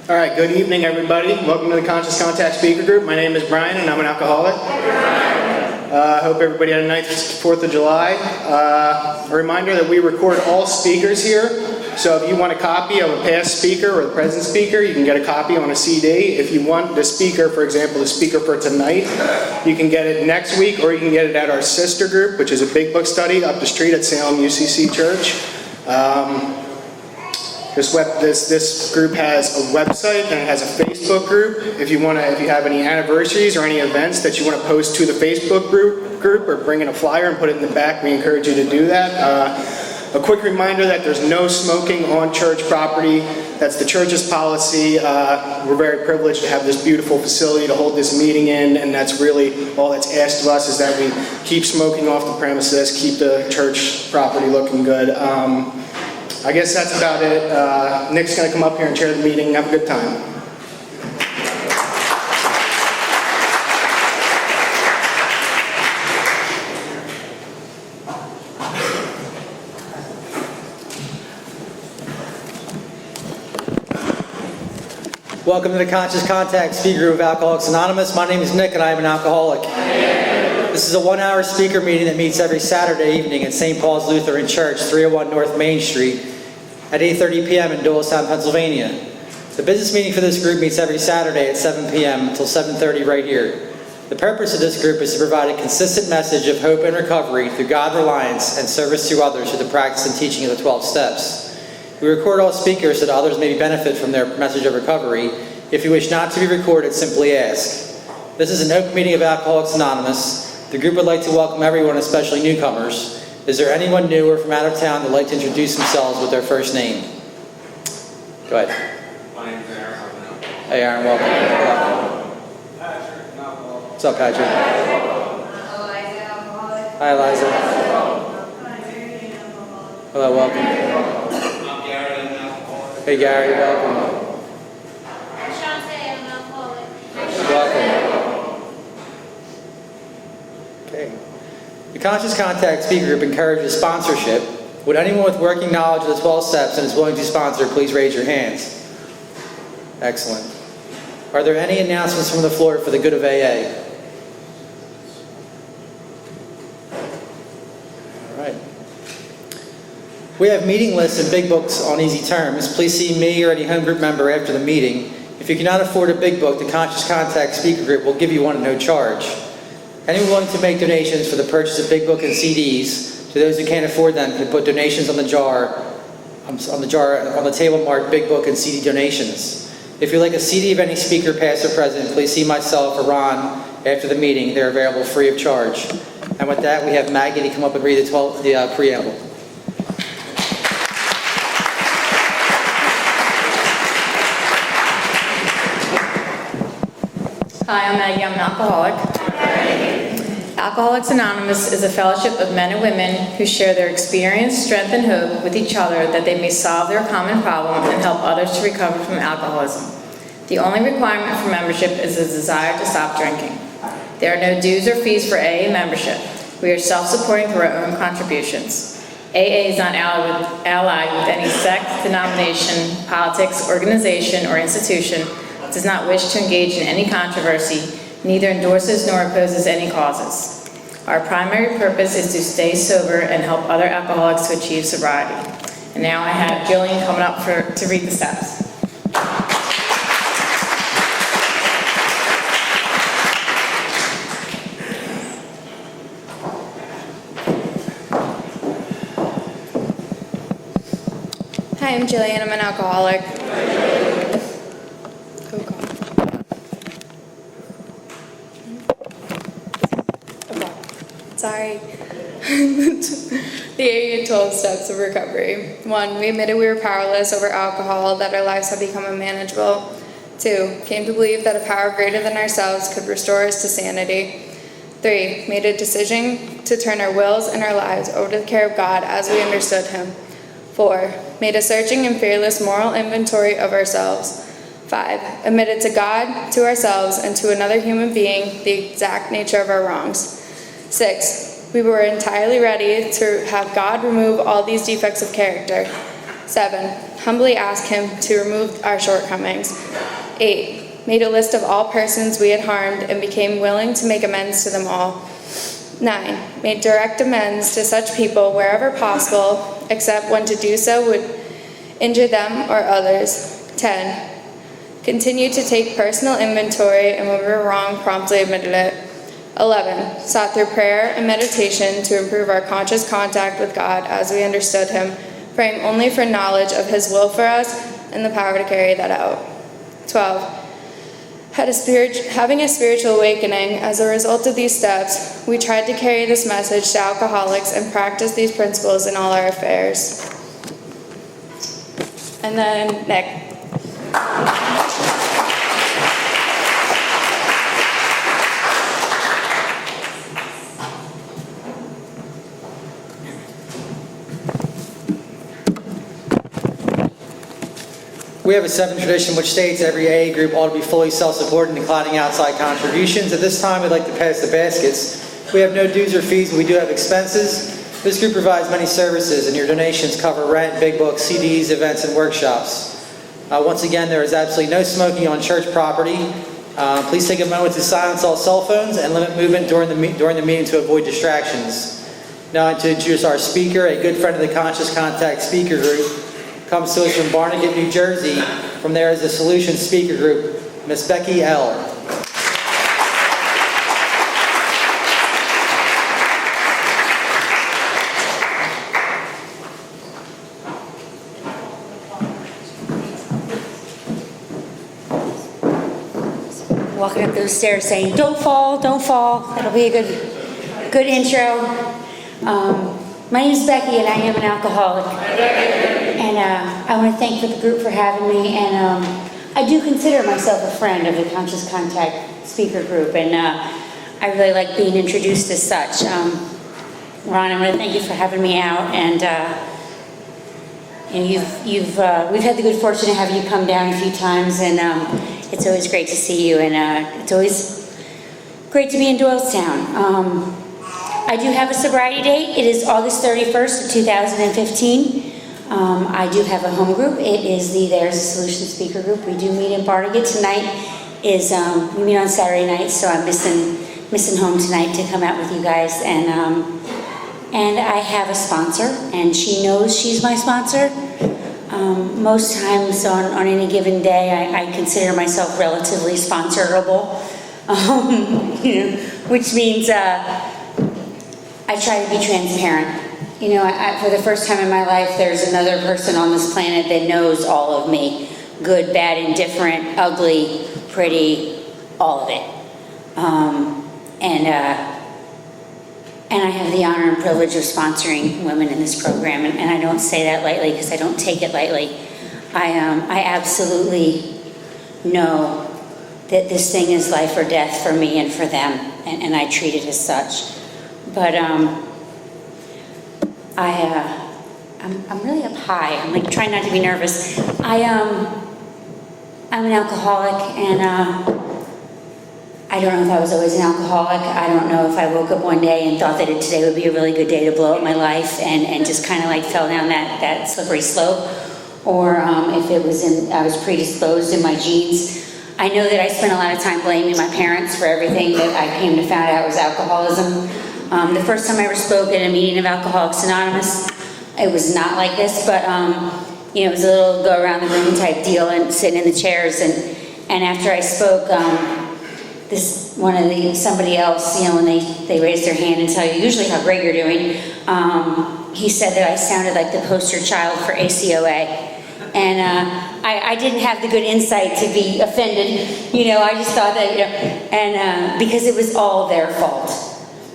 All right, good evening, everybody. Welcome to the Conscious Contact Speaker Group. My name is Brian, and I'm an alcoholic. I hope everybody had a nice 4th of July. A reminder that we record all speakers here, so if you want a copy of a past speaker or the present speaker, you can get a copy on a CD. If you want the speaker, for example, the speaker for tonight, you can get it next week, or you can get it at our sister group, which is a big book study up the street at Salem UCC Church. This group has a website and it has a Facebook group. If you have any anniversaries or any events that you want to post to the Facebook group or bring in a flyer and put it in the back, we encourage you to do that. A quick reminder that there's no smoking on church property. That's the church's policy. We're very privileged to have this beautiful facility to hold this meeting in, and that's really all that's asked of us, is that we keep smoking off the premises, keep the church property looking good. I guess that's about it. Nick's going to come up here and chair the meeting. Have a good time. Welcome to the Conscious Contact Speaker Group of Alcoholics Anonymous. My name is Nick and I am an alcoholic. This is a 1-hour speaker meeting that meets every Saturday evening at St. Paul's Lutheran Church, 301 North Main Street at 8:30 p.m. in Doylestown, Pennsylvania. The business meeting for this group meets every Saturday at 7 p.m. until 7:30 right here. The purpose of this group is to provide a consistent message of hope and recovery through God reliance and service to others through the practice and teaching of the 12 steps. We record all speakers so that others may benefit from their message of recovery. If you wish not to be recorded, simply ask. This is an open meeting of Alcoholics Anonymous. The group would like to welcome everyone, especially newcomers. Is there anyone new or from out of town that would like to introduce themselves with their first name? Go ahead. My name's Aaron. Hey, Aaron, welcome. Patrick, not Paul. What's up, Patrick? Hi, Eliza. Hello, welcome. I'm Gary, I'm an alcoholic. Hey, Gary, welcome. Shante, I'm an alcoholic. Welcome. Okay. The Conscious Contact Speaker Group encourages sponsorship. Would anyone with working knowledge of the 12 steps and is willing to sponsor, please raise your hands. Excellent. Are there any announcements from the floor for the good of AA? All right. We have meeting lists and big books on easy terms. Please see me or any home group member after the meeting. If you cannot afford a big book, the Conscious Contact Speaker Group will give you one at no charge. Anyone willing to make donations for the purchase of Big Book and CDs, to those who can't afford them, can put donations on the table marked Big Book and CD donations. If you'd like a CD of any speaker, past or present, please see myself or Ron after the meeting. They're available free of charge. And with that, we have Maggie to come up and read the preamble. Hi, I'm Maggie. I'm an alcoholic. Alcoholics Anonymous is a fellowship of men and women who share their experience, strength, and hope with each other that they may solve their common problem and help others to recover from alcoholism. The only requirement for membership is a desire to stop drinking. There are no dues or fees for AA membership. We are self-supporting through our own contributions. AA is not allied with any sect, denomination, politics, organization, or institution, does not wish to engage in any controversy, neither endorses nor opposes any causes. Our primary purpose is to stay sober and help other alcoholics to achieve sobriety. And now I have Jillian coming up to read the steps. Hi, I'm Jillian. I'm an alcoholic. Sorry. The 8 and 12 steps of recovery. 1, we admitted we were powerless over alcohol, that our lives had become unmanageable. 2, came to believe that a power greater than ourselves could restore us to sanity. 3, made a decision to turn our wills and our lives over to the care of God as we understood Him. 4, made a searching and fearless moral inventory of ourselves. 5, admitted to God, to ourselves, and to another human being the exact nature of our wrongs. 6, we were entirely ready to have God remove all these defects of character. 7, humbly asked him to remove our shortcomings. 8, made a list of all persons we had harmed and became willing to make amends to them all. 9, made direct amends to such people wherever possible, except when to do so would injure them or others. 10, continued to take personal inventory and when we were wrong, promptly admitted it. 11, sought through prayer and meditation to improve our conscious contact with God as we understood Him, praying only for knowledge of His will for us and the power to carry that out. 12, having a spiritual awakening. As a result of these steps, we tried to carry this message to alcoholics and practice these principles in all our affairs. And then Nick. We have a 7 tradition which states every AA group ought to be fully self-supporting, declining outside contributions. At this time, we'd like to pass the baskets. We have no dues or fees, but we do have expenses. This group provides many services, and your donations cover rent, big books, CDs, events, and workshops. Once again, there is absolutely no smoking on church property. Please take a moment to silence all cell phones and limit movement during the meeting to avoid distractions. Now, to introduce our speaker, a good friend of the Conscious Contact Speaker Group, comes to us from Barnegat, New Jersey. From there is the Solution Speaker Group, Miss Becky L. Walking up those stairs saying, "Don't fall, don't fall." That'll be a good intro. My name is Becky and I am an alcoholic. And I want to thank the group for having me. And I do consider myself a friend of the Conscious Contact Speaker Group. And I really like being introduced as such. Ron, I want to thank you for having me out. And we've had the good fortune to have you come down a few times. And it's always great to see you. And it's always great to be in Doylestown. I do have a sobriety date. It is August 31st of 2015. I do have a home group. It is There's a Solution Speaker Group. We do meet in Barnegat. Tonight is, we meet on Saturday night, so I'm missing home tonight to come out with you guys. And I have a sponsor, and she knows she's my sponsor. Most times on any given day, I consider myself relatively sponsorable, which means I try to be transparent. You know, for the first time in my life, there's another person on this planet that knows all of me. Good, bad, indifferent, ugly, pretty, all of it. And I have the honor and privilege of sponsoring women in this program. And I don't say that lightly because I don't take it lightly. I absolutely know that this thing is life or death for me and for them. And I treat it as such. But I'm really up high. I'm like trying not to be nervous. I'm an alcoholic, and I don't know if I was always an alcoholic. I don't know if I woke up one day and thought that today would be a really good day to blow up my life and just kind of like fell down that slippery slope, or if it was I was predisposed in my genes. I know that I spent a lot of time blaming my parents for everything that I came to find out was alcoholism. The first time I ever spoke at a meeting of Alcoholics Anonymous, it was not like this, but it was a little go around the room type deal and sitting in the chairs. And after I spoke, somebody else, when they raise their hand and tell you usually how great you're doing, he said that I sounded like the poster child for ACOA. And I didn't have the good insight to be offended. I just thought that, because it was all their fault.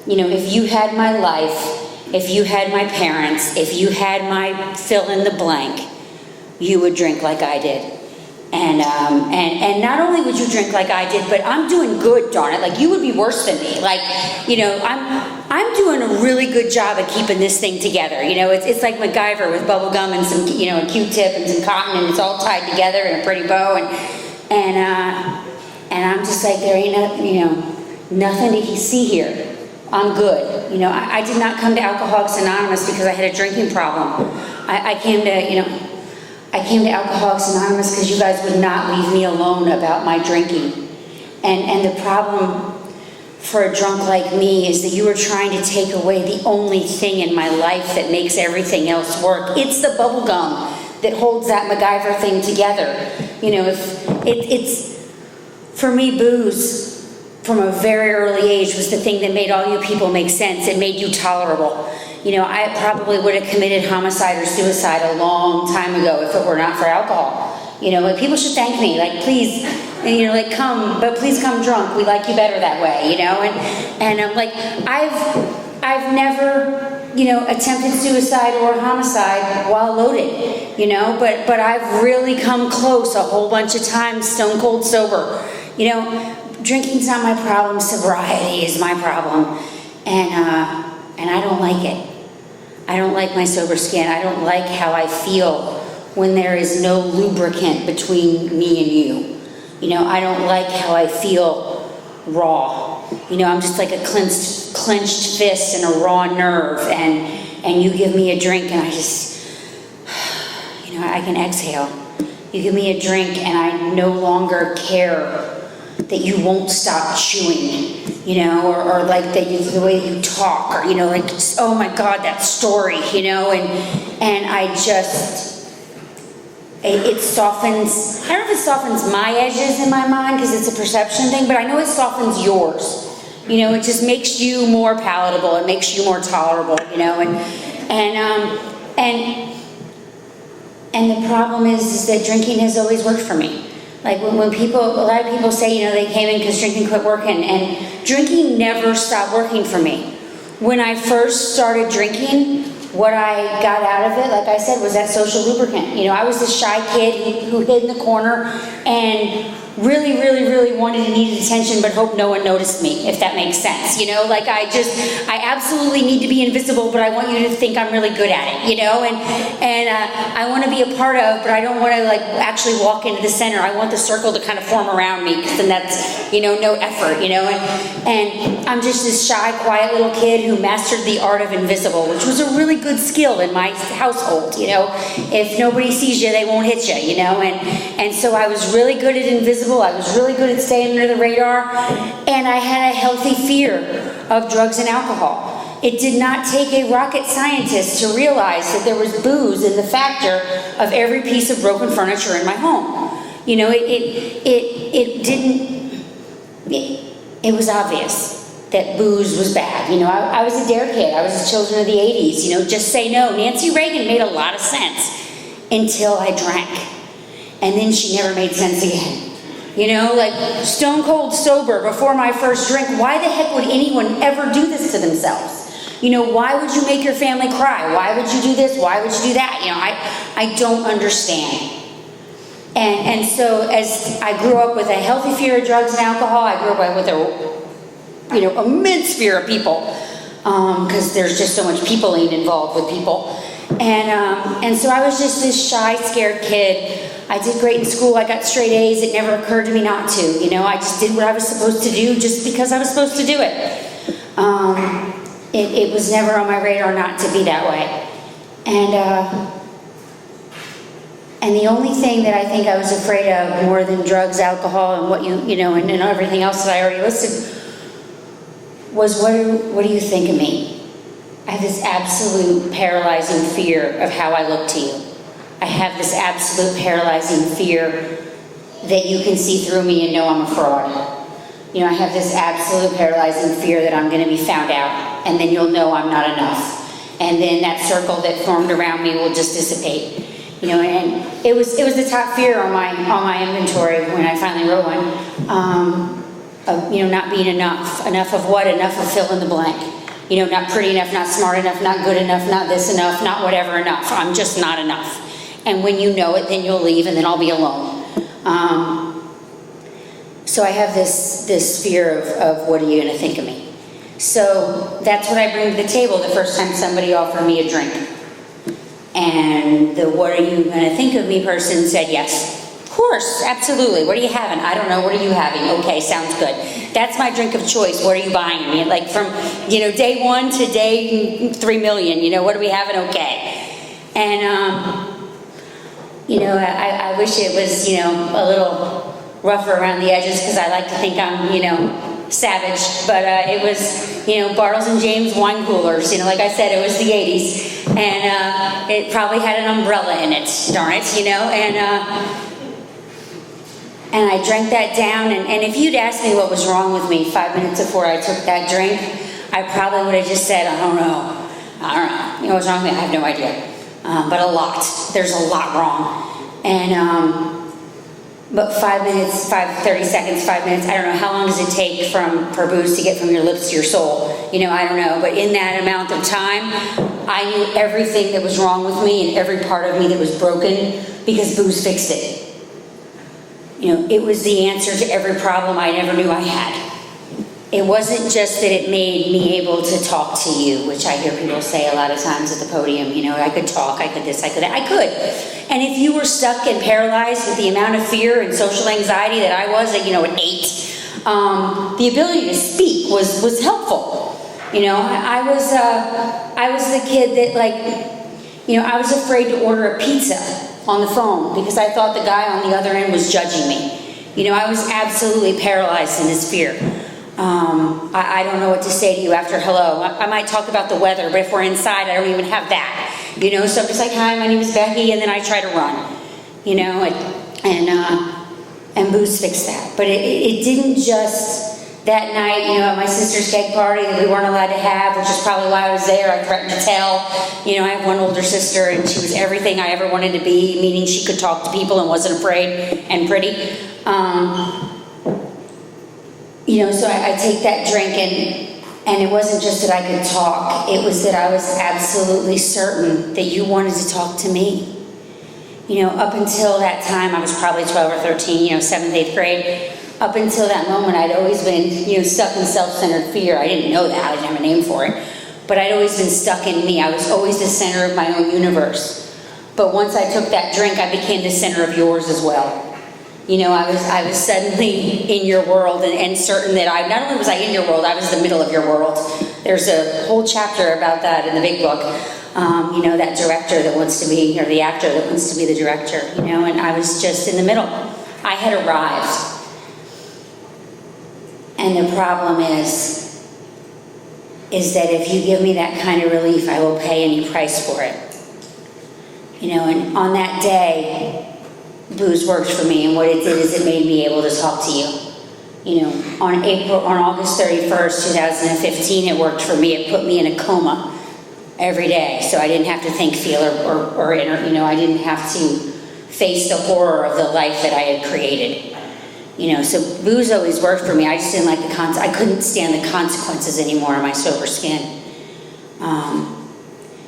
If you had my life, if you had my parents, if you had my fill in the blank, you would drink like I did. And not only would you drink like I did, but I'm doing good, darn it. Like, you would be worse than me. Like, I'm doing a really good job at keeping this thing together. It's like MacGyver with bubble gum and some, a Q-tip and some cotton, and it's all tied together in a pretty bow. And I'm just like, there ain't nothing to see here. I'm good. I did not come to Alcoholics Anonymous because I had a drinking problem. I came to, I came to Alcoholics Anonymous because you guys would not leave me alone about my drinking. And the problem for a drunk like me is that you are trying to take away the only thing in my life that makes everything else work. It's the bubble gum that holds that MacGyver thing together. You know, it's for me, booze from a very early age was the thing that made all you people make sense. It made you tolerable. You know, I probably would have committed homicide or suicide a long time ago if it were not for alcohol. You know, like, people should thank me, like, please, and, you know, like, come, but please come drunk. We like you better that way, you know? And I'm like, I've never, you know, attempted suicide or homicide while loaded, you know, but I've really come close a whole bunch of times, stone cold sober. You know, drinking's not my problem, sobriety is my problem. And I don't like it. I don't like my sober skin. I don't like how I feel when there is no lubricant between me and you. You know, I don't like how I feel raw. You know, I'm just like a clenched fist and a raw nerve, and you give me a drink and I just, you know, I can exhale. You give me a drink and I no longer care that you won't stop chewing, you know, or like that the way you talk, or, you know, like, oh my God, that story, you know, and I just, it softens, I don't know if it softens my edges in my mind because it's a perception thing, but I know it softens yours. You know, it just makes you more palatable, it makes you more tolerable, you know, and the problem is that drinking has always worked for me. Like when people, a lot of people say, you know, they came in because drinking quit working, and drinking never stopped working for me. When I first started drinking, what I got out of it, like I said, was that social lubricant. You know, I was this shy kid who hid in the corner and really, really, really wanted and needed attention, but hoped no one noticed me, if that makes sense. You know, like I absolutely need to be invisible, but I want you to think I'm really good at it, you know, and I want to be a part of, but I don't want to like actually walk into the center. I want the circle to kind of form around me, because then that's, you know, no effort, you know, and I'm just this shy, quiet little kid who mastered the art of invisible, which was a really good skill in my household, you know. If nobody sees you, they won't hit you, you know, and so I was really good at invisible. I was really good at staying under the radar, and I had a healthy fear of drugs and alcohol. It did not take a rocket scientist to realize that there was booze in the factor of every piece of broken furniture in my home. You know, it was obvious that booze was bad. You know, I was a dare kid. I was a children of the 80s. You know, just say no. Nancy Reagan made a lot of sense until I drank. And then she never made sense again. You know, like stone cold sober before my first drink. Why the heck would anyone ever do this to themselves? You know, why would you make your family cry? Why would you do this? Why would you do that? You know, I don't understand. And so as I grew up with a healthy fear of drugs and alcohol, I grew up with a, you know, immense fear of people, because there's just so much peopling involved with people. And so I was just this shy, scared kid. I did great in school. I got straight A's. It never occurred to me not to. You know, I just did what I was supposed to do just because I was supposed to do it. It was never on my radar not to be that way. And the only thing that I think I was afraid of more than drugs, alcohol, and what you know, and everything else that I already listed was what do you think of me? I have this absolute paralyzing fear of how I look to you. I have this absolute paralyzing fear that you can see through me and know I'm a fraud. You know, I have this absolute paralyzing fear that I'm going to be found out, and then you'll know I'm not enough. And then that circle that formed around me will just dissipate. You know, and it was the top fear on my inventory when I finally wrote one. Of, you know, not being enough. Enough of what? Enough of fill in the blank. You know, not pretty enough, not smart enough, not good enough, not this enough, not whatever enough. I'm just not enough. And when you know it, then you'll leave, and then I'll be alone. So I have this fear of what are you going to think of me? So that's what I bring to the table the first time somebody offered me a drink. And the what are you going to think of me person said yes. Of course, absolutely. What are you having? I don't know. What are you having? Okay, sounds good. That's my drink of choice. What are you buying me? Like from, you know, day 1 to day 3 million, you know, what are we having? Okay. And, I wish it was, a little rougher around the edges because I like to think I'm, savage. But it was, Bartles and James wine coolers. Like I said, it was the 80s. And it probably had an umbrella in it, darn it, And I drank that down. And if you'd asked me what was wrong with me 5 minutes before I took that drink, I probably would have just said, I don't know. What's wrong with me? I have no idea. But a lot. There's a lot wrong. And, but 5 minutes, 30 seconds, 5 minutes, I don't know, how long does it take for booze to get from your lips to your soul? I don't know. But in that amount of time, I knew everything that was wrong with me and every part of me that was broken because booze fixed it. It was the answer to every problem I never knew I had. It wasn't just that it made me able to talk to you, which I hear people say a lot of times at the podium, I could talk, I could this, I could that. I could. And if you were stuck and paralyzed with the amount of fear and social anxiety that I was at 8, the ability to speak was helpful. I was the kid that I was afraid to order a pizza on the phone because I thought the guy on the other end was judging me. I was absolutely paralyzed in this fear. I don't know what to say to you after hello. I might talk about the weather, but if we're inside, I don't even have that. So I'm just like, hi, my name is Becky, and then I try to run. And booze fixed that. But it didn't just that night, at my sister's keg party that we weren't allowed to have, which is probably why I was there. I threatened to tell. I have one older sister, and she was everything I ever wanted to be, meaning she could talk to people and wasn't afraid and pretty. So I take that drink, and it wasn't just that I could talk. It was that I was absolutely certain that you wanted to talk to me. Up until that time, I was probably 12 or 13, 7th, 8th grade. Up until that moment, I'd always been, stuck in self-centered fear. I didn't know that. I didn't have a name for it. But I'd always been stuck in me. I was always the center of my own universe. But once I took that drink, I became the center of yours as well. I was suddenly in your world and certain that not only was I in your world, I was the middle of your world. There's a whole chapter about that in the big book. That director that wants to be, or the actor that wants to be the director, and I was just in the middle. I had arrived. And the problem is that if you give me that kind of relief, I will pay any price for it. And on that day, booze worked for me, and what it did is it made me able to talk to you. On August 31st, 2015, it worked for me. It put me in a coma every day, so I didn't have to think, feel, or I didn't have to face the horror of the life that I had created. So booze always worked for me. I just didn't like I couldn't stand the consequences anymore of my sober skin.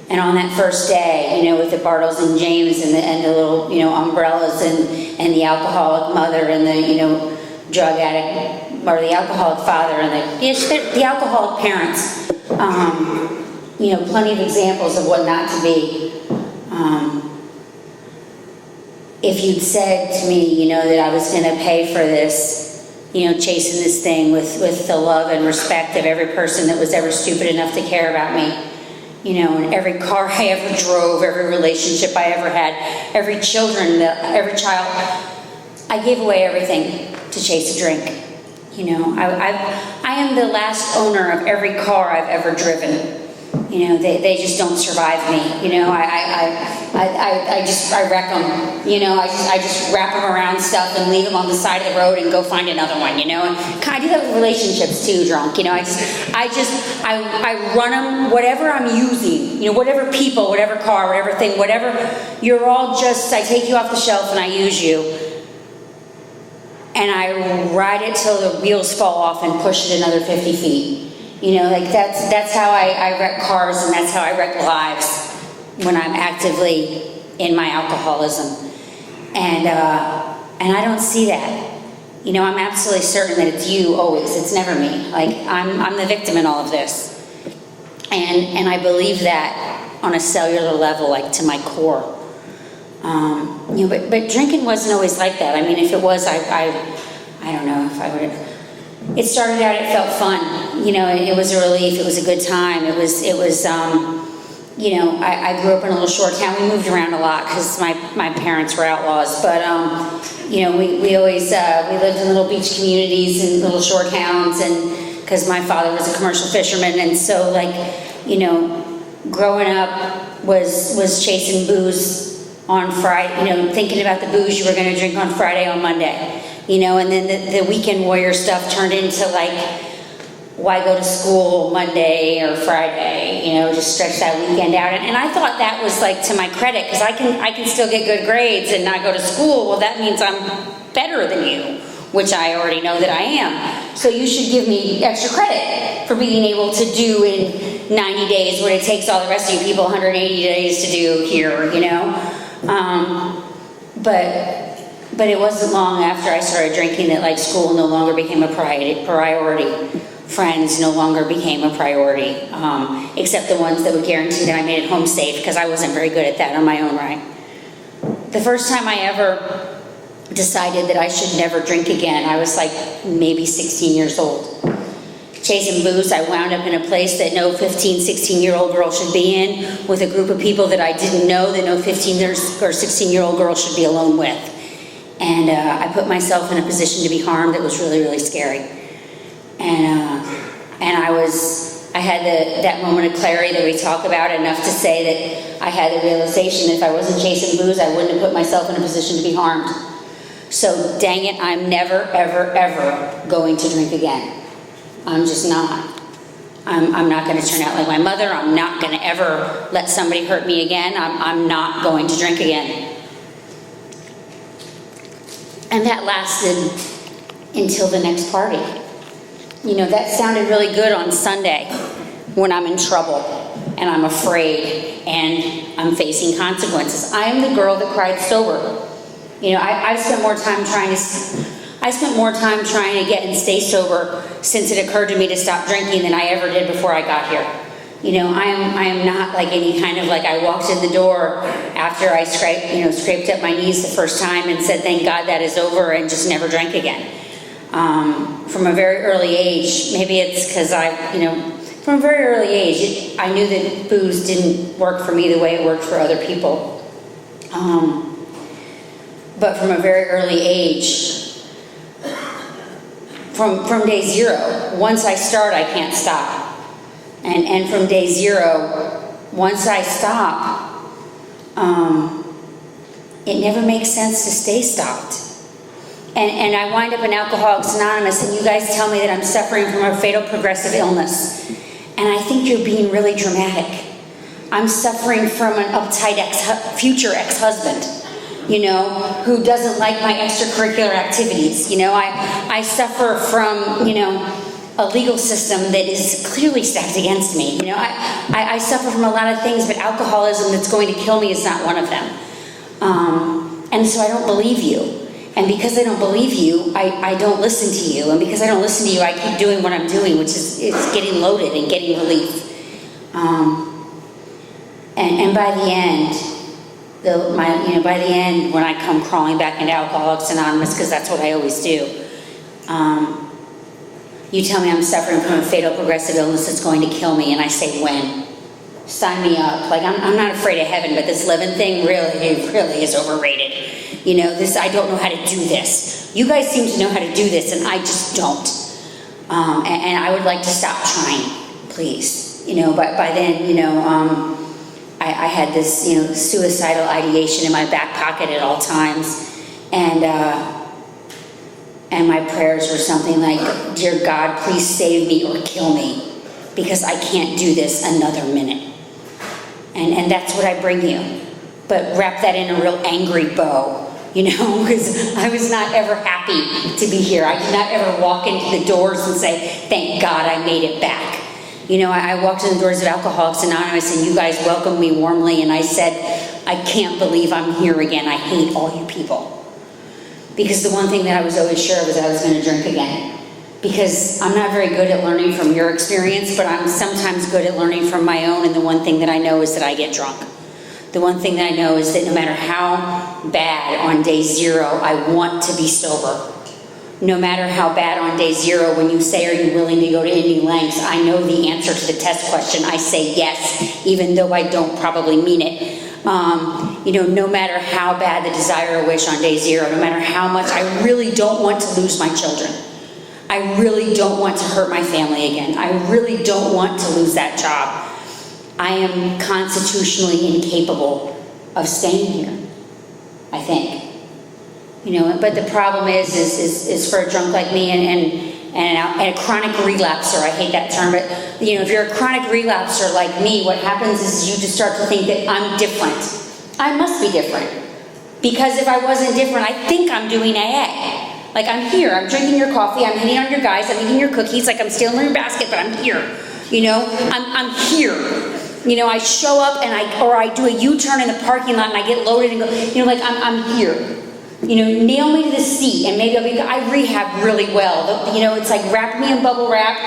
And on that first day, with the Bartles and James and the little, umbrellas and the alcoholic mother and the, drug addict, or the alcoholic father and the alcoholic parents, plenty of examples of what not to be. If you'd said to me, that I was going to pay for this, chasing this thing with the love and respect of every person that was ever stupid enough to care about me, in every car I ever drove, every relationship I ever had, every child, I gave away everything to chase a drink. I am the last owner of every car I've ever driven. They just don't survive me. I wreck them. I just wrap them around stuff and leave them on the side of the road and go find another one. And I do that with relationships too, drunk. I run them, whatever I'm using. Whatever people, whatever car, whatever thing, whatever. You're all just. I take you off the shelf and I use you. And I ride it till the wheels fall off and push it another 50 feet. That's how I wreck cars, and that's how I wreck lives when I'm actively in my alcoholism. And I don't see that. I'm absolutely certain that it's you always. It's never me. I'm the victim in all of this. And I believe that on a cellular level, to my core. But drinking wasn't always like that. If it was, I don't know if I would have. It started out, it felt fun. It was a relief. It was a good time. It was you know, I grew up in a little short town. We moved around a lot because my parents were outlaws. But, you know, we always, we lived in little beach communities and little shore towns, and because my father was a commercial fisherman. And so, like, you know, growing up was chasing booze on Friday, you know, thinking about the booze you were going to drink on Friday, on Monday, you know, and then the weekend warrior stuff turned into like, why go to school Monday or Friday, you know, just stretch that weekend out. And I thought that was like to my credit, because I can still get good grades and not go to school. Well, that means I'm better than you, which I already know that I am. So you should give me extra credit for being able to do in 90 days what it takes all the rest of you people 180 days to do here, you know. But it wasn't long after I started drinking that like school no longer became a priority. Friends no longer became a priority, except the ones that would guarantee that I made it home safe, because I wasn't very good at that on my own right. The first time I ever decided that I should never drink again, I was like maybe 16 years old. Chasing booze, I wound up in a place that no 15, 16-year-old girl should be in, with a group of people that I didn't know that no 15 or 16-year-old girl should be alone with. And I put myself in a position to be harmed that was really, really scary. And I had that moment of clarity that we talk about, enough to say that I had the realization that if I wasn't chasing booze, I wouldn't have put myself in a position to be harmed. So dang it, I'm never, ever, ever going to drink again. I'm just not. I'm not going to turn out like my mother. I'm not going to ever let somebody hurt me again. I'm not going to drink again. And that lasted until the next party. You know, that sounded really good on Sunday when I'm in trouble and I'm afraid and I'm facing consequences. I am the girl that cried sober. You know, I spent more time trying to get and stay sober since it occurred to me to stop drinking than I ever did before I got here. You know, I am not like any kind of like, I walked in the door after I scraped up my knees the first time and said, thank God that is over, and just never drank again. From a very early age, maybe it's because from a very early age, I knew that booze didn't work for me the way it worked for other people. But from a very early age, from day zero, once I start, I can't stop. And from day zero, once I stop, it never makes sense to stay stopped. And I wind up in Alcoholics Anonymous, and you guys tell me that I'm suffering from a fatal progressive illness. And I think you're being really dramatic. I'm suffering from an uptight future ex-husband, you know, who doesn't like my extracurricular activities. You know, I suffer from, you know, a legal system that is clearly stacked against me. You know, I suffer from a lot of things, but alcoholism that's going to kill me is not one of them. And so I don't believe you. And because I don't believe you, I don't listen to you. And because I don't listen to you, I keep doing what I'm doing, which is getting loaded and getting relief. And by the end, by the end, when I come crawling back into Alcoholics Anonymous, because that's what I always do, you tell me I'm suffering from a fatal progressive illness that's going to kill me, and I say, when? Sign me up. Like, I'm not afraid of heaven, but this living thing really is overrated. You know, I don't know how to do this. You guys seem to know how to do this, and I just don't. And I would like to stop trying, please. You know, but by then, you know, I had this, you know, suicidal ideation in my back pocket at all times. And my prayers were something like, dear God, please save me or kill me, because I can't do this another minute. And that's what I bring you. But wrap that in a real angry bow, you know, because I was not ever happy to be here. I did not ever walk into the doors and say, thank God I made it back. You know, I walked in the doors of Alcoholics Anonymous, and you guys welcomed me warmly, and I said, I can't believe I'm here again. I hate all you people. Because the one thing that I was always sure of is I was going to drink again. Because I'm not very good at learning from your experience, but I'm sometimes good at learning from my own, and the one thing that I know is that I get drunk. The one thing that I know is that no matter how bad on day zero, I want to be sober. no matter how bad on day 0, when you say, are you willing to go to any lengths, I know the answer to the test question. I say yes, even though I don't probably mean it. No matter how bad the desire or wish on day 0, no matter how much I really don't want to lose my children. I really don't want to hurt my family again. I really don't want to lose that job. I am constitutionally incapable of staying here, I think. But the problem is for a drunk like me and a chronic relapser, I hate that term, but if you're a chronic relapser like me, what happens is you just start to think that I'm different. I must be different. Because if I wasn't different, I think I'm doing AA. Like, I'm here, I'm drinking your coffee, I'm hitting on your guys, I'm eating your cookies, like I'm stealing your basket, but I'm here. I'm here. I show up and I do a U-turn in the parking lot and I get loaded and go, I'm here. Nail me to the seat and maybe I rehab really well. It's like wrap me in bubble wrap.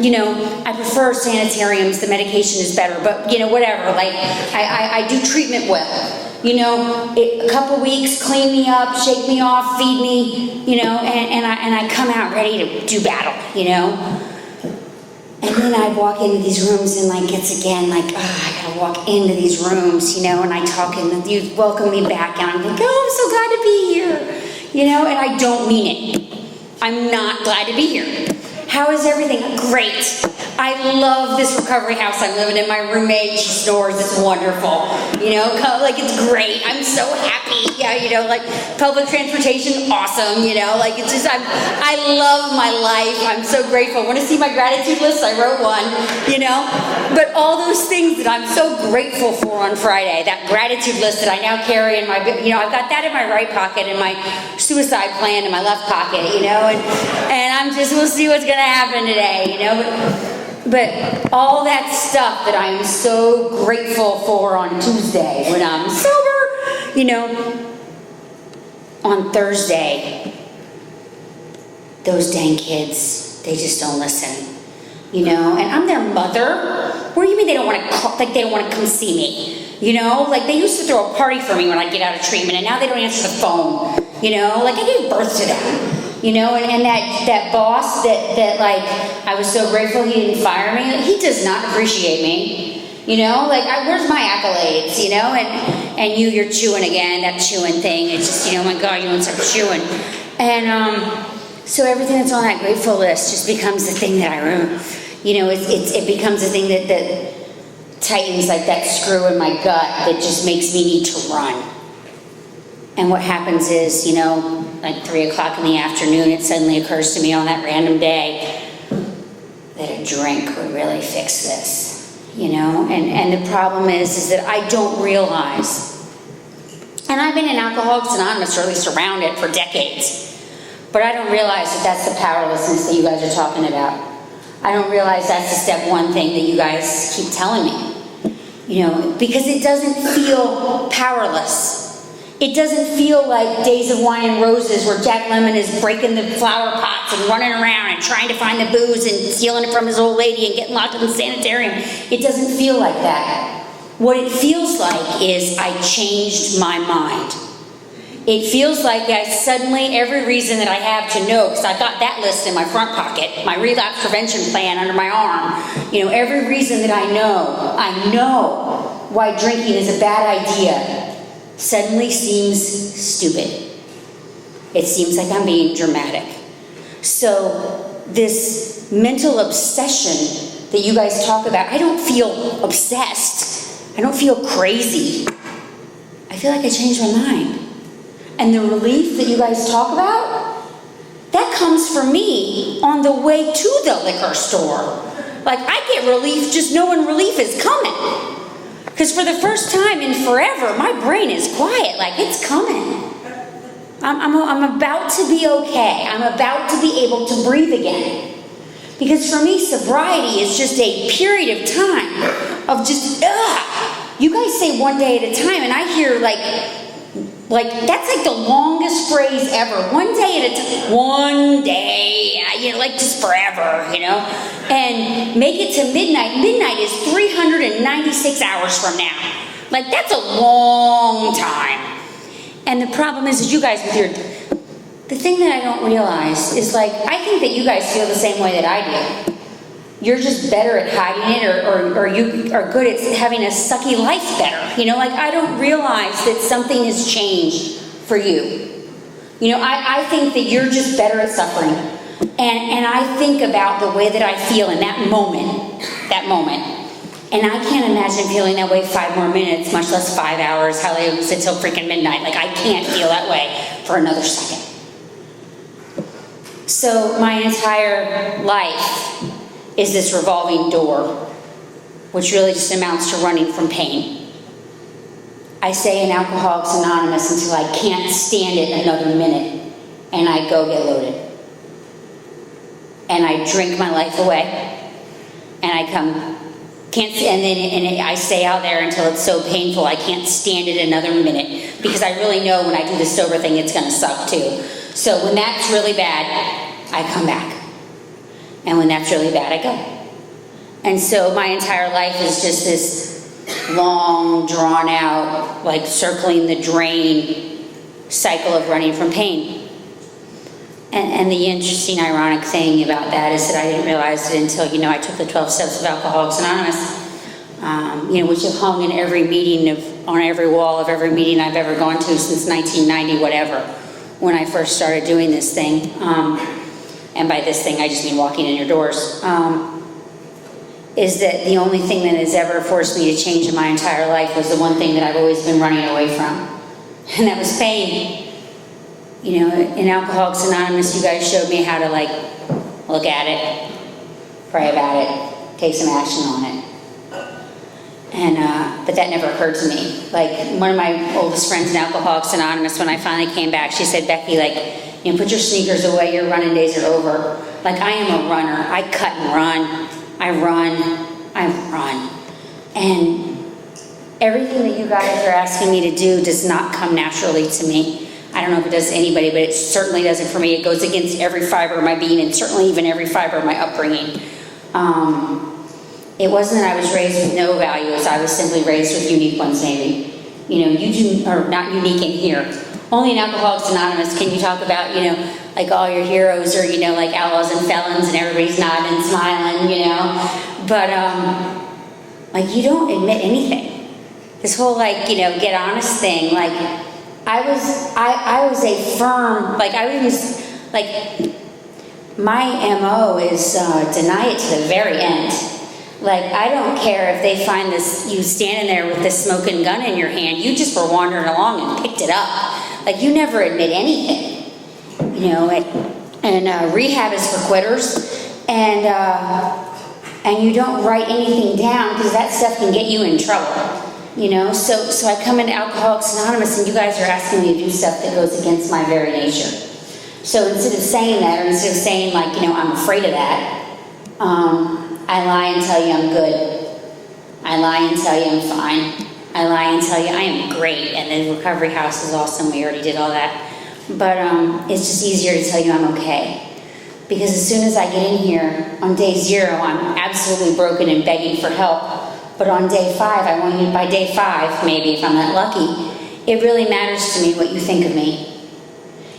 I prefer sanitariums, the medication is better, but whatever. Like, I do treatment well. A couple weeks, clean me up, shake me off, feed me, and I come out ready to do battle, And then I walk into these rooms and it's again I gotta walk into these rooms, and I talk and you welcome me back and I'm like, oh, I'm so glad to be here, and I don't mean it. I'm not glad to be here. How is everything? Great. I love this recovery house I'm living in. My roommate, she snores, it's wonderful. It's great. I'm so happy. Yeah, public transportation, awesome, it's just, I love my life. I'm so grateful. Want to see my gratitude list? I wrote one, But all those things that I'm so grateful for on Friday, that gratitude list that I now carry in my, I've got that in my right pocket and my suicide plan in my left pocket, and I'm just, we'll see what's going to happen today, But all that stuff that I'm so grateful for on Tuesday when I'm sober, on Thursday, those dang kids, they just don't listen, and I'm their mother. What do you mean they don't want to they don't want to come see me? They used to throw a party for me when I'd get out of treatment, and now they don't answer the phone. I gave birth to them. And that boss that I was so grateful he didn't fire me, he does not appreciate me. Where's my accolades, and you're chewing again, that chewing thing, it's just, oh my God, you want to start chewing. And so everything that's on that grateful list just becomes the thing that I remember, it becomes the thing that tightens like that screw in my gut that just makes me need to run. And what happens is, 3 o'clock in the afternoon, it suddenly occurs to me on that random day that a drink would really fix this, And the problem is that I don't realize, and I've been in Alcoholics Anonymous, or at least around it, for decades, but I don't realize that that's the powerlessness that you guys are talking about. I don't realize that's the step 1 thing that you guys keep telling me, because it doesn't feel powerless. It doesn't feel like Days of Wine and Roses where Jack Lemmon is breaking the flower pots and running around and trying to find the booze and stealing it from his old lady and getting locked in the sanitarium. It doesn't feel like that. What it feels like is I changed my mind. It feels like I suddenly, every reason that I have to know, because I've got that list in my front pocket, my relapse prevention plan under my arm, every reason that I know why drinking is a bad idea, suddenly seems stupid. It seems like I'm being dramatic. So this mental obsession that you guys talk about, I don't feel obsessed. I don't feel crazy. I feel like I changed my mind. And the relief that you guys talk about, that comes from me on the way to the liquor store. I get relief just knowing relief is coming. Because for the first time in forever, my brain is quiet, it's coming. I'm about to be okay. I'm about to be able to breathe again. Because for me, sobriety is just a period of time of just, You guys say 1 day at a time, and I hear that's the longest phrase ever. 1 day at a time. 1 day, just forever, And make it to midnight. Midnight is 396 hours from now. That's a long time. And the problem is you guys with the thing that I don't realize is like, I think that you guys feel the same way that I do. You're just better at hiding it, or you are good at having a sucky life better. You know, like I don't realize that something has changed for you. You know, I think that you're just better at suffering. And I think about the way that I feel in that moment. And I can't imagine feeling that way 5 more minutes, much less 5 hours, how they sit till freaking midnight. Like I can't feel that way for another second. So my entire life is this revolving door, which really just amounts to running from pain. I stay in Alcoholics Anonymous until I can't stand it another minute, and I go get loaded. And I drink my life away, and I I stay out there until it's so painful I can't stand it another minute, because I really know when I do the sober thing it's going to suck too. So when that's really bad, I come back. And when that's really bad, I go. And so my entire life is just this long, drawn out, like circling the drain cycle of running from pain. And the interesting, ironic thing about that is that I didn't realize it until, I took the 12 steps of Alcoholics Anonymous, which have hung in every meeting, on every wall of every meeting I've ever gone to since 1990, whatever, when I first started doing this thing. And by this thing, I just mean walking in your doors, is that the only thing that has ever forced me to change in my entire life was the one thing that I've always been running away from, and that was pain. In Alcoholics Anonymous, you guys showed me how to, look at it, pray about it, take some action on it. But that never occurred to me. Like, one of my oldest friends in Alcoholics Anonymous, when I finally came back, she said, Becky, put your sneakers away, your running days are over. Like, I am a runner. I cut and run. I run. And everything that you guys are asking me to do does not come naturally to me. I don't know if it does to anybody, but it certainly doesn't for me. It goes against every fiber of my being, and certainly even every fiber of my upbringing. It wasn't that I was raised with no values. I was simply raised with unique ones, maybe. You are not unique in here. Only in Alcoholics Anonymous can you talk about, all your heroes are, like outlaws and felons, and everybody's nodding and smiling, But, you don't admit anything. This whole, get honest thing, I was a firm, my MO is deny it to the very end. I don't care if they find you standing there with this smoking gun in your hand. You just were wandering along and picked it up. You never admit anything. Rehab is for quitters. And you don't write anything down because that stuff can get you in trouble. So I come into Alcoholics Anonymous and you guys are asking me to do stuff that goes against my very nature. So instead of saying that, or instead of saying I'm afraid of that, I lie and tell you I'm good. I lie and tell you I'm fine. I lie and tell you I am great, and the recovery house is awesome. We already did all that. But it's just easier to tell you I'm okay. Because as soon as I get in here, on day 0, I'm absolutely broken and begging for help. But on day 5, by day 5, maybe if I'm that lucky, it really matters to me what you think of me.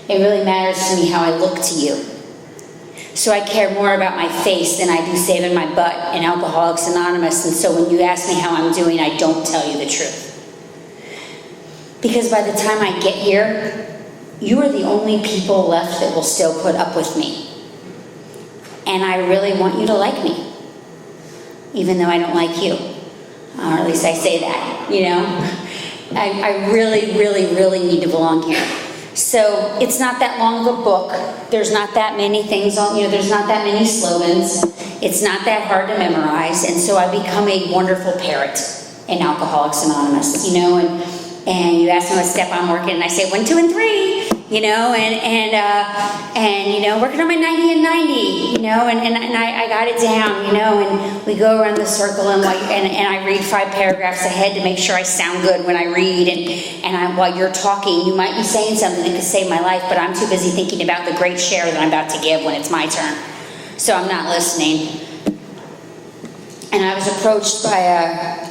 It really matters to me how I look to you. So I care more about my face than I do saving my butt in Alcoholics Anonymous. And so when you ask me how I'm doing, I don't tell you the truth. Because by the time I get here, you are the only people left that will still put up with me. And I really want you to like me, even though I don't like you. Or at least I say that, I really, really, really need to belong here. So it's not that long of a book. There's not that many things on, there's not that many slogans. It's not that hard to memorize. And so I become a wonderful parrot in Alcoholics Anonymous, and you ask me what step I'm working, and I say 1, 2, and 3, working on my 90 and 90, and I got it down, and we go around the circle, and I read 5 paragraphs ahead to make sure I sound good when I read, and while you're talking, you might be saying something that could save my life, but I'm too busy thinking about the great share that I'm about to give when it's my turn, so I'm not listening. And I was approached by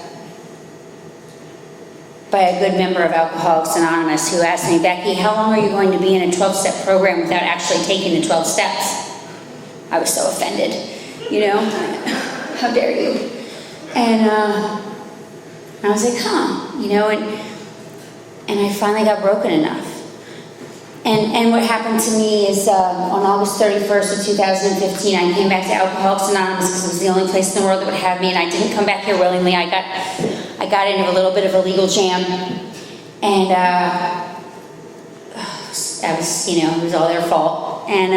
by a good member of Alcoholics Anonymous who asked me, Becky, how long are you going to be in a 12-step program without actually taking the 12 steps? I was so offended, how dare you? And I was like, and I finally got broken enough. And what happened to me is on August 31st of 2015, I came back to Alcoholics Anonymous because it was the only place in the world that would have me, and I didn't come back here willingly. I got into a little bit of a legal jam, and it was all their fault. And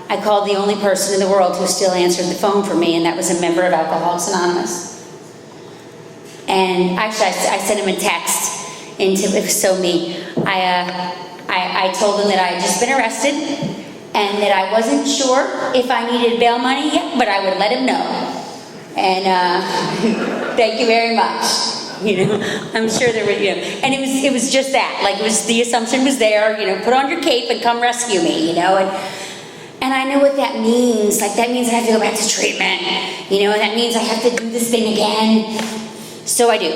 I called the only person in the world who still answered the phone for me, and that was a member of Alcoholics Anonymous. And actually, I sent him a text, and it was so me. I told him that I had just been arrested and that I wasn't sure if I needed bail money yet, but I would let him know. And thank you very much. I'm sure there were, and it was just that. Like, the assumption was there, put on your cape and come rescue me, and I know what that means. Like, that means I have to go back to treatment, and that means I have to do this thing again. So I do,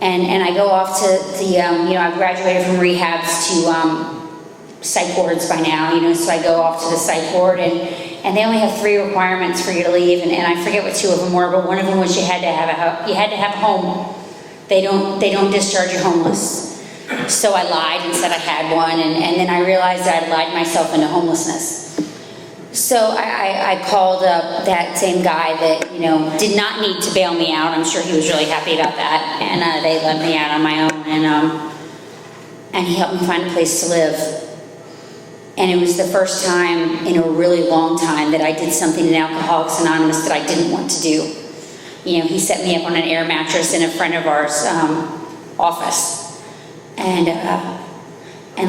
and I go off to the, I've graduated from rehabs to psych wards by now, so I go off to the psych ward, and they only have 3 requirements for you to leave, and I forget what 2 of them were, but one of them was you had to have a home. They don't discharge you homeless. So I lied and said I had one, and then I realized that I'd lied myself into homelessness. So I called up that same guy that, did not need to bail me out. I'm sure he was really happy about that. And they let me out on my own. And he helped me find a place to live. And it was the first time in a really long time that I did something in Alcoholics Anonymous that I didn't want to do. He set me up on an air mattress in a friend of ours' office. And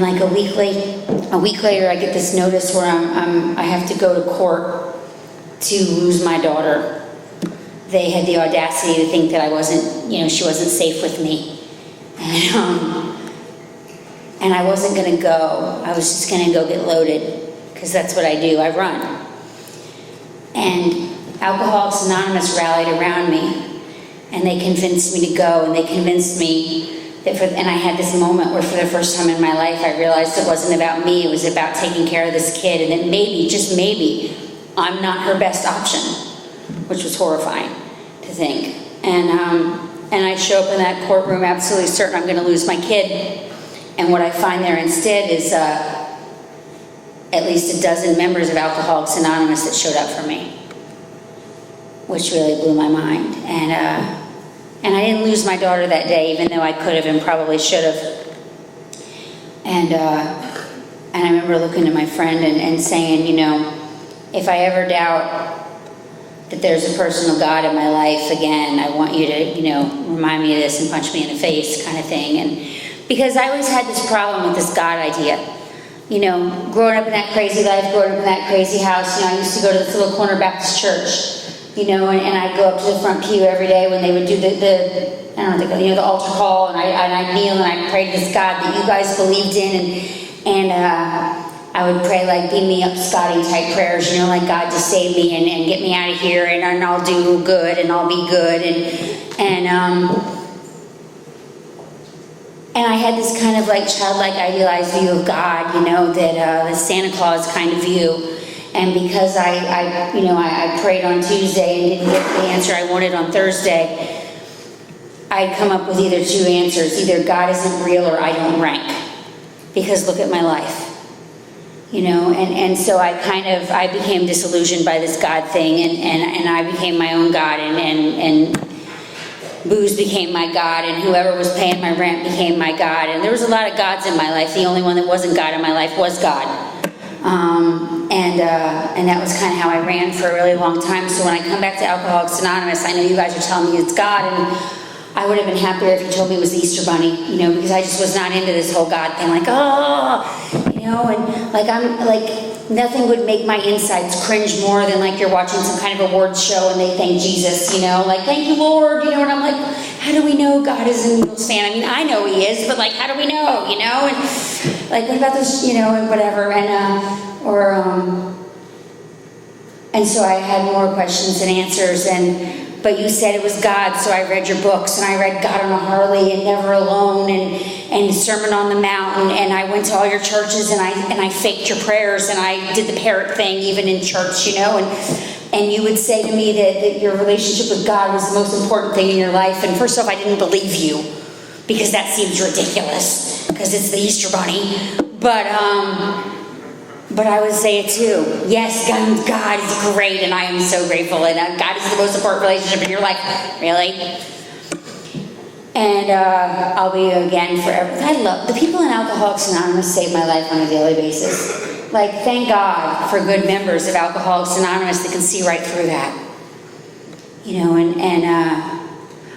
like a week later, I get this notice where I have to go to court to lose my daughter. They had the audacity to think that I wasn't, she wasn't safe with me. And I wasn't going to go. I was just going to go get loaded, because that's what I do. I run. And Alcoholics Anonymous rallied around me, and they convinced me to go, and they convinced me and I had this moment where for the first time in my life I realized it wasn't about me, it was about taking care of this kid, and that maybe, just maybe, I'm not her best option, which was horrifying to think. And I show up in that courtroom absolutely certain I'm going to lose my kid, and what I find there instead is at least a dozen members of Alcoholics Anonymous that showed up for me, which really blew my mind. And I didn't lose my daughter that day, even though I could have and probably should have. And I remember looking at my friend and saying, if I ever doubt that there's a personal God in my life again, I want you to, remind me of this and punch me in the face, kind of thing. And because I always had this problem with this God idea. Growing up in that crazy life, growing up in that crazy house, I used to go to this little corner Baptist church. And I'd go up to the front pew every day when they would do the altar call, and I'd kneel and I'd pray to this God that you guys believed in, and I would pray like beam me up Scotty type prayers, like God to save me and get me out of here, and I'll do good and I'll be good, and I had this kind of like childlike idealized view of God, that the Santa Claus kind of view. And because I prayed on Tuesday and didn't get the answer I wanted on Thursday, I'd come up with either 2 answers. Either God isn't real or I don't rank. Because look at my life. And so I became disillusioned by this God thing, and I became my own God, and booze became my God, and whoever was paying my rent became my God. And there was a lot of gods in my life. The only one that wasn't God in my life was God. And that was kind of how I ran for a really long time. So when I come back to Alcoholics Anonymous, I know you guys are telling me it's God, and I would have been happier if you told me it was the Easter Bunny, because I just was not into this whole God thing, like, and like I'm like, nothing would make my insides cringe more than like you're watching some kind of awards show and they thank Jesus, like, thank you, Lord, and I'm like, how do we know God is an Eagles fan? I mean, I know he is, but like, how do we know, and like, what about this, and whatever, and so I had more questions than answers, and but you said it was God, so I read your books, and I read God on a Harley and Never Alone and Sermon on the Mount, and I went to all your churches, and I faked your prayers, and I did the parrot thing even in church, you know, and you would say to me that your relationship with God was the most important thing in your life, and first off, I didn't believe you, because that seems ridiculous, because it's the Easter Bunny, but I would say it too. Yes, God is great, and I am so grateful, and God is the most important relationship in your life. Really? And I'll be again forever. I love the people in Alcoholics Anonymous save my life on a daily basis. Like, thank God for good members of Alcoholics Anonymous that can see right through that. You know, and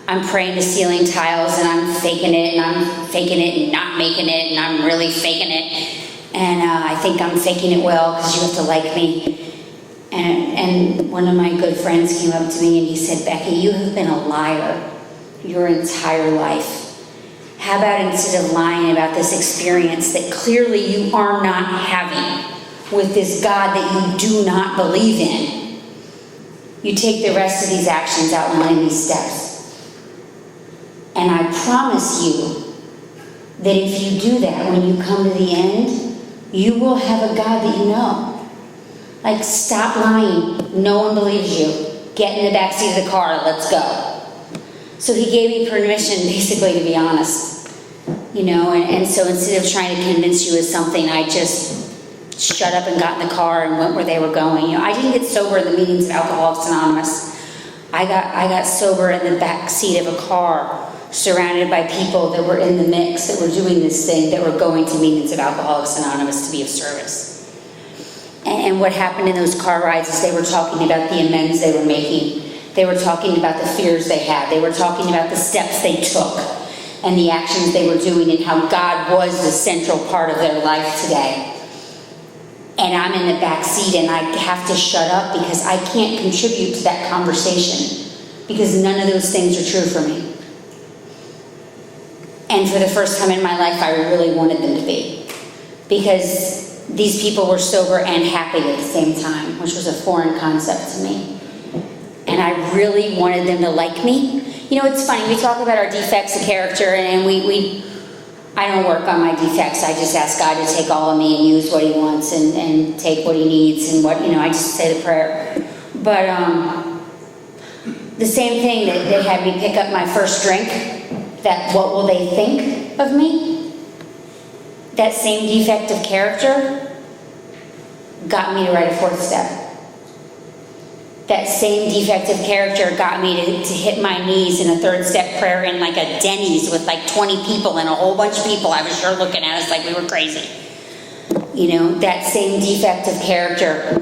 I'm praying to ceiling tiles, and I'm faking it, and I'm faking it and not making it, and I'm really faking it. And I think I'm faking it well because you have to like me. And one of my good friends came up to me and he said, Becky, you have been a liar your entire life. How about instead of lying about this experience that clearly you are not having with this God that you do not believe in, you take the rest of these actions outlining these steps. And I promise you that if you do that, when you come to the end, you will have a God that you know. Like, stop lying. No one believes you. Get in the back seat of the car. Let's go. So he gave me permission, basically, to be honest. You know, and so instead of trying to convince you of something, I just shut up and got in the car and went where they were going. You know, I didn't get sober in the meetings of Alcoholics Anonymous. I got sober in the back seat of a car, surrounded by people that were in the mix, that were doing this thing, that were going to meetings of Alcoholics Anonymous to be of service. And what happened in those car rides is they were talking about the amends they were making. They were talking about the fears they had. They were talking about the steps they took and the actions they were doing and how God was the central part of their life today. And I'm in the back seat and I have to shut up because I can't contribute to that conversation because none of those things are true for me. And for the first time in my life, I really wanted them to be. Because these people were sober and happy at the same time, which was a foreign concept to me. And I really wanted them to like me. You know, it's funny, we talk about our defects of character, and I don't work on my defects. I just ask God to take all of me and use what he wants and take what he needs and what, you know, I just say the prayer. But the same thing that had me pick up my first drink, that what will they think of me? That same defect of character got me to write a fourth step. That same defect of character got me to hit my knees in a third step prayer in like a Denny's with like 20 people and a whole bunch of people. I was sure looking at us like we were crazy. You know, that same defect of character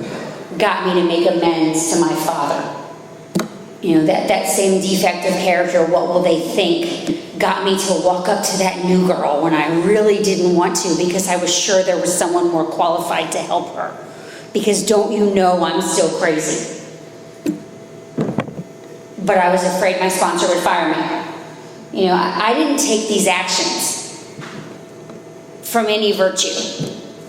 got me to make amends to my father. You know, that same defect of character, what will they think, got me to walk up to that new girl when I really didn't want to because I was sure there was someone more qualified to help her. Because don't you know I'm still crazy. But I was afraid my sponsor would fire me. You know, I didn't take these actions from any virtue.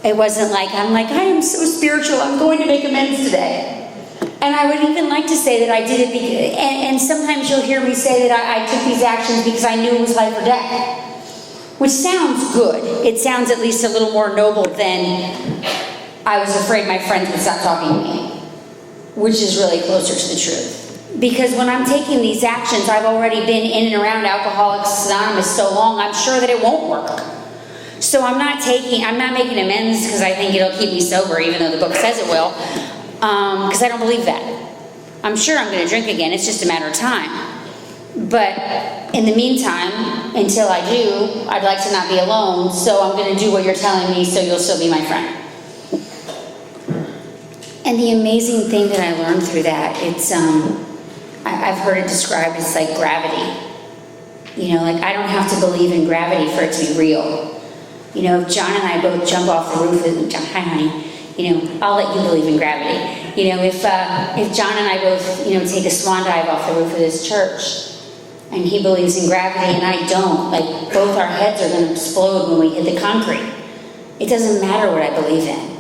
It wasn't like, I am so spiritual, I'm going to make amends today. And I would even like to say that I did it because, and sometimes you'll hear me say that I took these actions because I knew it was life or death. Which sounds good. It sounds at least a little more noble than I was afraid my friends would stop talking to me. Which is really closer to the truth. Because when I'm taking these actions, I've already been in and around Alcoholics Anonymous so long, I'm sure that it won't work. So I'm not making amends because I think it'll keep me sober, even though the book says it will. Because I don't believe that. I'm sure I'm going to drink again, it's just a matter of time. But in the meantime, until I do, I'd like to not be alone, so I'm going to do what you're telling me so you'll still be my friend. And the amazing thing that I learned through that, it's, I've heard it described as like gravity. You know, like I don't have to believe in gravity for it to be real. You know, if John and I both jump off the roof, hi honey, you know, I'll let you believe in gravity. You know, if John and I both, you know, take a swan dive off the roof of this church, and he believes in gravity and I don't, like both our heads are going to explode when we hit the concrete. It doesn't matter what I believe in.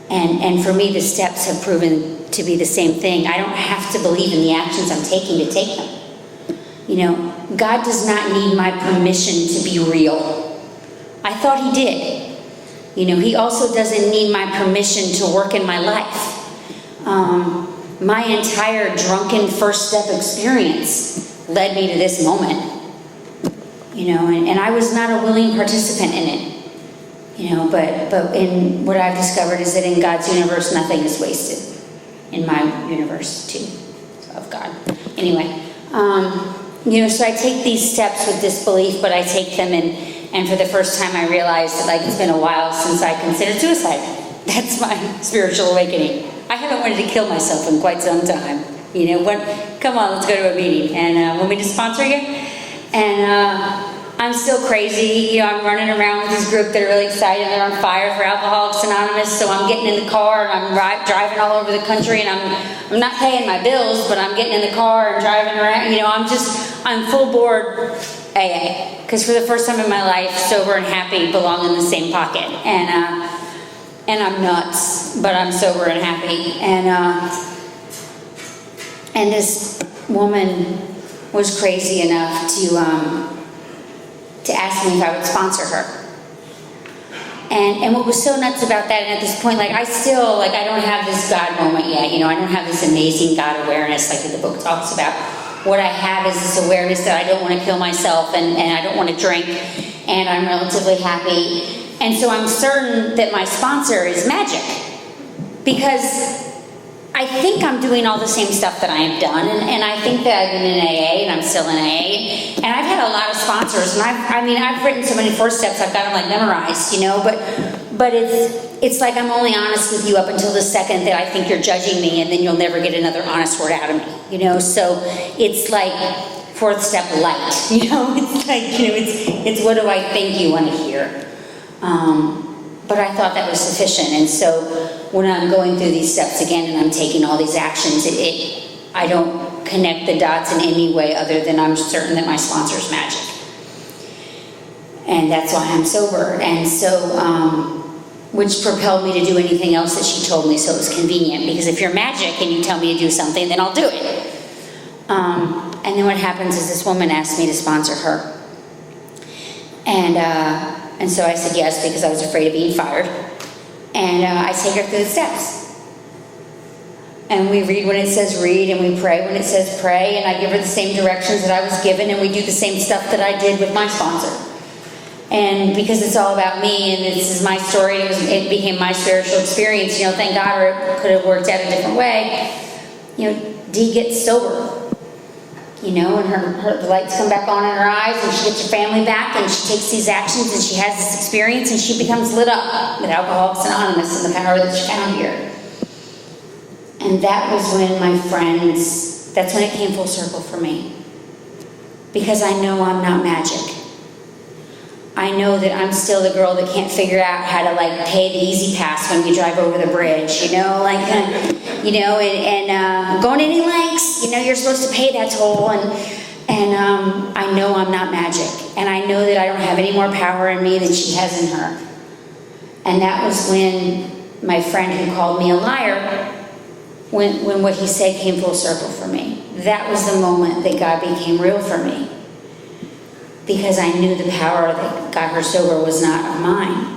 And for me, the steps have proven to be the same thing. I don't have to believe in the actions I'm taking to take them. You know, God does not need my permission to be real. I thought he did. You know, he also doesn't need my permission to work in my life. My entire drunken first step experience led me to this moment. You know, and I was not a willing participant in it. You know, but in what I've discovered is that in God's universe, nothing is wasted. In my universe, too, of God. Anyway, you know, so I take these steps with disbelief, but I take them, and for the first time I realized that, like, it's been a while since I considered suicide. That's my spiritual awakening. I haven't wanted to kill myself in quite some time. You know, come on, let's go to a meeting, and want me to sponsor you? And I'm still crazy. You know, I'm running around with this group that are really excited. They're on fire for Alcoholics Anonymous, so I'm getting in the car and I'm driving all over the country, and I'm not paying my bills, but I'm getting in the car and driving around. You know, I'm full board AA, because for the first time in my life, sober and happy belong in the same pocket. And I'm nuts, but I'm sober and happy. And this woman was crazy enough to ask me if I would sponsor her. And what was so nuts about that, and at this point, like, I still, like, I don't have this God moment yet, you know, I don't have this amazing God awareness like the book talks about. What I have is this awareness that I don't want to kill myself, and I don't want to drink, and I'm relatively happy. And so I'm certain that my sponsor is magic, because I think I'm doing all the same stuff that I have done, and I think that I've been in AA, and I'm still in AA, and I've had a lot of sponsors, and I've written so many first steps, I've got them like memorized, you know, but it's like I'm only honest with you up until the second that I think you're judging me, and then you'll never get another honest word out of me, you know, so it's like fourth step light, you know, it's like, you know, it's what do I think you want to hear. But I thought that was sufficient, and so when I'm going through these steps again and I'm taking all these actions, I don't connect the dots in any way other than I'm certain that my sponsor's magic. And that's why I'm sober. And so, which propelled me to do anything else that she told me, so it was convenient, because if you're magic and you tell me to do something, then I'll do it. And then what happens is this woman asked me to sponsor her. And so I said yes, because I was afraid of being fired. And I take her through the steps. And we read when it says read, and we pray when it says pray, and I give her the same directions that I was given, and we do the same stuff that I did with my sponsor. And because it's all about me, and this is my story, it became my spiritual experience, you know, thank God, or it could have worked out a different way. You know, Dee gets sober. You know, and the lights come back on in her eyes, and she gets her family back, and she takes these actions, and she has this experience, and she becomes lit up with Alcoholics Anonymous and the power that she found here. And that was when my friends, that's when it came full circle for me. Because I know I'm not magic. I know that I'm still the girl that can't figure out how to, like, pay the easy pass when we drive over the bridge, you know, like, you know, and going any lengths, you know, you're supposed to pay that toll, and I know I'm not magic, and I know that I don't have any more power in me than she has in her. And that was when my friend who called me a liar, when what he said came full circle for me. That was the moment that God became real for me. Because I knew the power that got her sober was not of mine.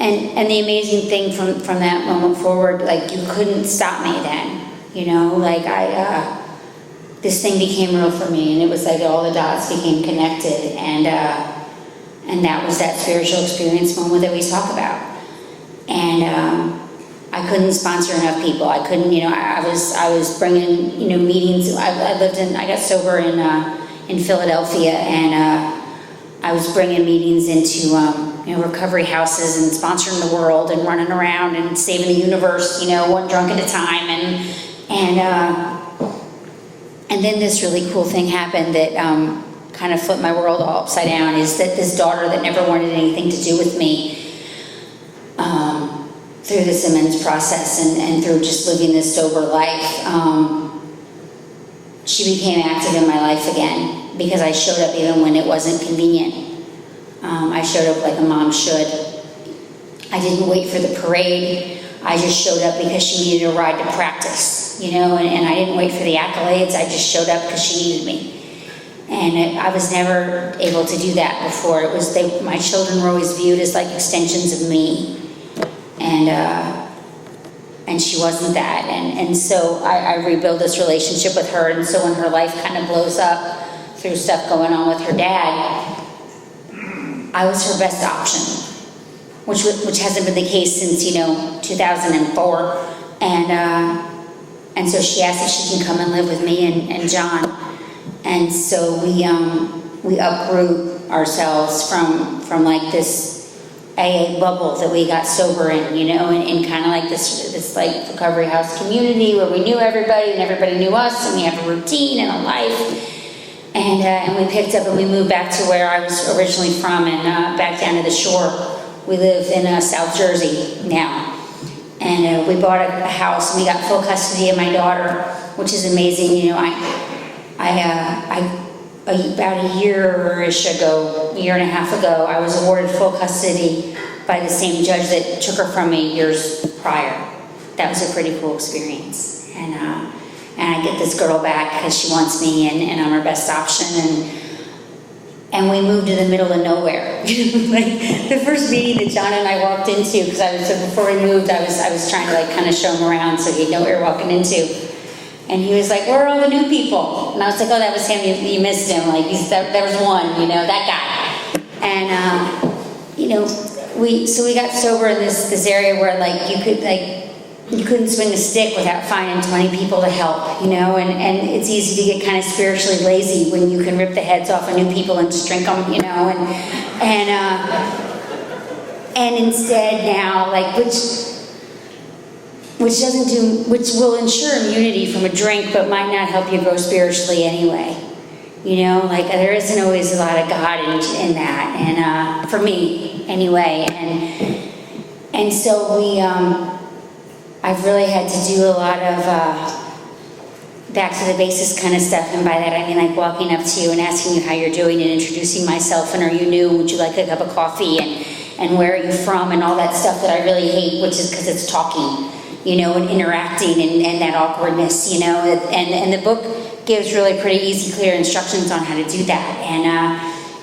And the amazing thing from that moment forward, like, you couldn't stop me then. You know, like, this thing became real for me, and it was like all the dots became connected, and that was that spiritual experience moment that we talk about. And I couldn't sponsor enough people. I couldn't, you know, I was bringing, you know, meetings. I got sober in Philadelphia, and I was bringing meetings into you know, recovery houses, and sponsoring the world, and running around and saving the universe, you know, one drunk at a time, and then this really cool thing happened that kind of flipped my world all upside down. Is that this daughter that never wanted anything to do with me, through this immense process and through just living this sober life, she became active in my life again, because I showed up even when it wasn't convenient. I showed up like a mom should. I didn't wait for the parade. I just showed up because she needed a ride to practice, and I didn't wait for the accolades. I just showed up because she needed me. And I was never able to do that before. My children were always viewed as like extensions of me. And she wasn't that. And so I rebuilt this relationship with her. And so when her life kind of blows up through stuff going on with her dad, I was her best option, which hasn't been the case since, 2004. And so she asked if she can come and live with me and John. And so we uproot ourselves from like this AA bubble that we got sober in, and kind of like this like recovery house community where we knew everybody and everybody knew us, and we have a routine and a life. And we picked up and we moved back to where I was originally from, and back down to the shore. We live in South Jersey now. And we bought a house, and we got full custody of my daughter, which is amazing. About a year-ish ago, a year and a half ago, I was awarded full custody by the same judge that took her from me years prior. That was a pretty cool experience. And I get this girl back because she wants me, and I'm her best option. And we moved to the middle of nowhere. Like the first meeting that John and I walked into, because before we moved, I was trying to like kind of show him around so he'd know what we were walking into. And he was like, "Where are all the new people?" And I was like, "Oh, that was him. You missed him. Like there was one, that guy." And we got sober in this area where like you couldn't swing a stick without finding 20 people to help, and it's easy to get kind of spiritually lazy when you can rip the heads off of new people and just drink them, and instead now, like, which will ensure immunity from a drink, but might not help you grow spiritually anyway. Like there isn't always a lot of God in that, and for me anyway, and so I've really had to do a lot of back to the basis kind of stuff, and by that I mean like walking up to you and asking you how you're doing and introducing myself, and are you new, would you like a cup of coffee, and where are you from, and all that stuff that I really hate, which is because it's talking, and interacting and that awkwardness, and the book gives really pretty easy, clear instructions on how to do that, and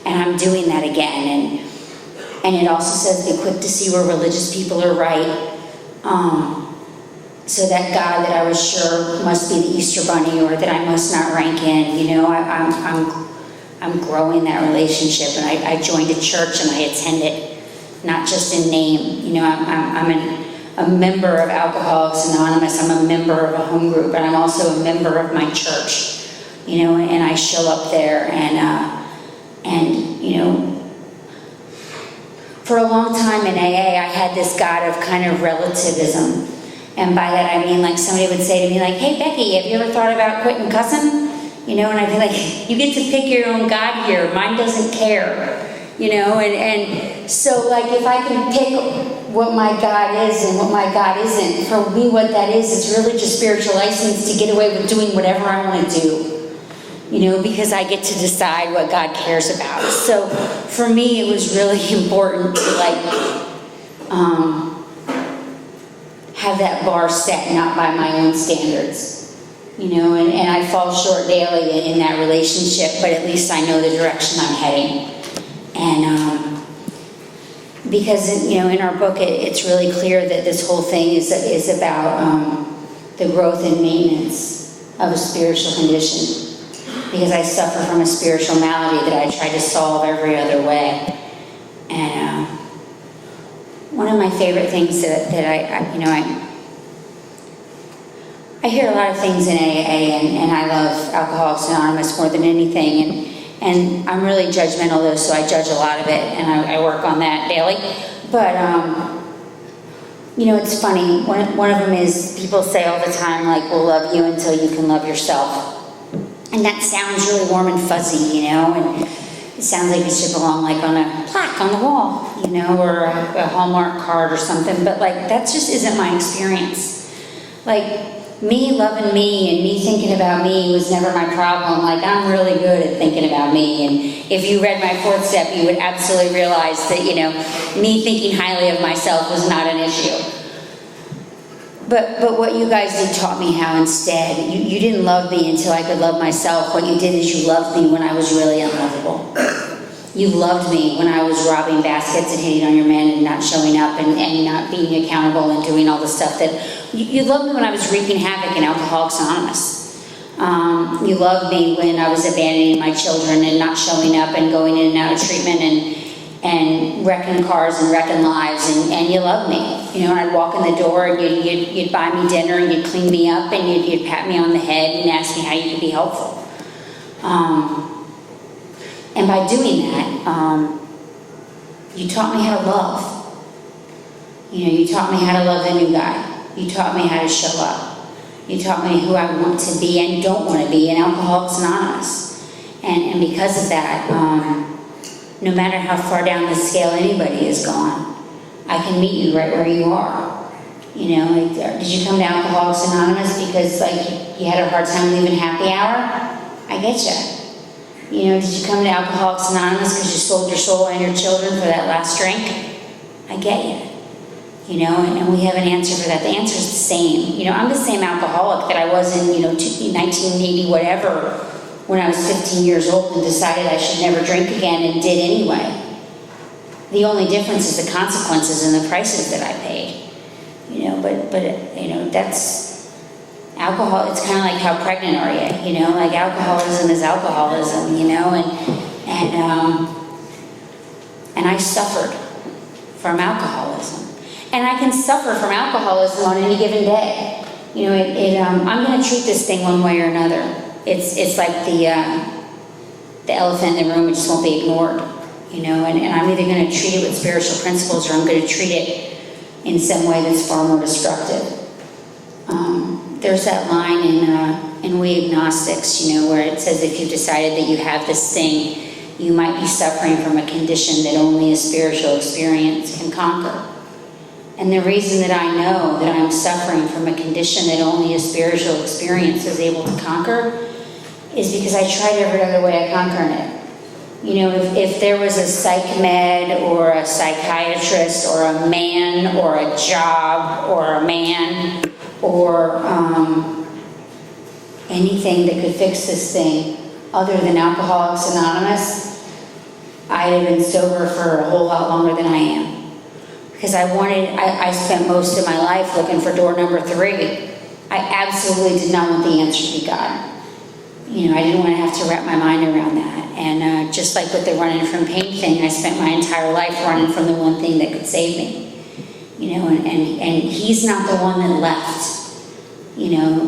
I'm doing that again, and it also says be quick to see where religious people are right. So that God that I was sure must be the Easter Bunny, or that I must not rank in, I'm growing that relationship, and I joined a church and I attend it, not just in name. I'm a member of Alcoholics Anonymous. I'm a member of a home group, and I'm also a member of my church. And I show up there, and for a long time in AA, I had this God of kind of relativism. And by that I mean like somebody would say to me like, "Hey Becky, have you ever thought about quitting cussing?" And I'd be like, "You get to pick your own God here. Mine doesn't care." And so like if I can pick what my God is and what my God isn't, for me what that is really just spiritual license to get away with doing whatever I want to do. Because I get to decide what God cares about. So for me, it was really important to have that bar set not by my own standards, and I fall short daily in that relationship, but at least I know the direction I'm heading. And because in our book, it's really clear that this whole thing is about the growth and maintenance of a spiritual condition. Because I suffer from a spiritual malady that I try to solve every other way. And one of my favorite things that I hear a lot of things in AA, and I love Alcoholics Anonymous more than anything, and I'm really judgmental though, so I judge a lot of it, and I work on that daily. But it's funny, one of them is, people say all the time, like, we'll love you until you can love yourself. And that sounds really warm and fuzzy, and it sounds like it should belong like on a plaque on the wall, or a Hallmark card or something, but like that just isn't my experience. Like me loving me and me thinking about me was never my problem. Like I'm really good at thinking about me, and if you read my 4th step, you would absolutely realize that, me thinking highly of myself was not an issue. But what you guys did taught me how instead. You didn't love me until I could love myself. What you did is you loved me when I was really unlovable. You loved me when I was robbing baskets and hitting on your men and not showing up and not being accountable and doing all the stuff that... You loved me when I was wreaking havoc in Alcoholics Anonymous. You loved me when I was abandoning my children and not showing up and going in and out of treatment and wrecking cars and wrecking lives, and you loved me. You know, and I'd walk in the door and you'd buy me dinner and you'd clean me up and you'd pat me on the head and ask me how you could be helpful. And by doing that, you taught me how to love. You know, you taught me how to love the new guy. You taught me how to show up. You taught me who I want to be and don't want to be in Alcoholics Anonymous. And because of that, no matter how far down the scale anybody has gone, I can meet you right where you are. You know, like, did you come to Alcoholics Anonymous because like you had a hard time leaving happy hour? I get you. You know, did you come to Alcoholics Anonymous because you sold your soul and your children for that last drink? I get you. You know, and we have an answer for that. The answer is the same. You know, I'm the same alcoholic that I was in, 1980 whatever, when I was 15 years old and decided I should never drink again and did anyway. The only difference is the consequences and the prices that I paid. You know, but you know, that's alcohol. It's kind of like how pregnant are you? You know, like alcoholism is alcoholism. You know, and I suffered from alcoholism. And I can suffer from alcoholism on any given day. You know, I'm going to treat this thing one way or another. It's like the elephant in the room, it just won't be ignored. You know, and I'm either going to treat it with spiritual principles or I'm going to treat it in some way that's far more destructive. There's that line in We Agnostics, you know, where it says if you've decided that you have this thing, you might be suffering from a condition that only a spiritual experience can conquer. And the reason that I know that I'm suffering from a condition that only a spiritual experience is able to conquer is because I tried every other way of conquering it. You know, if there was a psych med or a psychiatrist or a man or a job or a man or anything that could fix this thing other than Alcoholics Anonymous, I'd have been sober for a whole lot longer than I am. Because I spent most of my life looking for door number 3. I absolutely did not want the answer to be God. You know, I didn't want to have to wrap my mind around that. And just like with the running from pain thing, I spent my entire life running from the one thing that could save me. You know, and he's not the one that left. You know,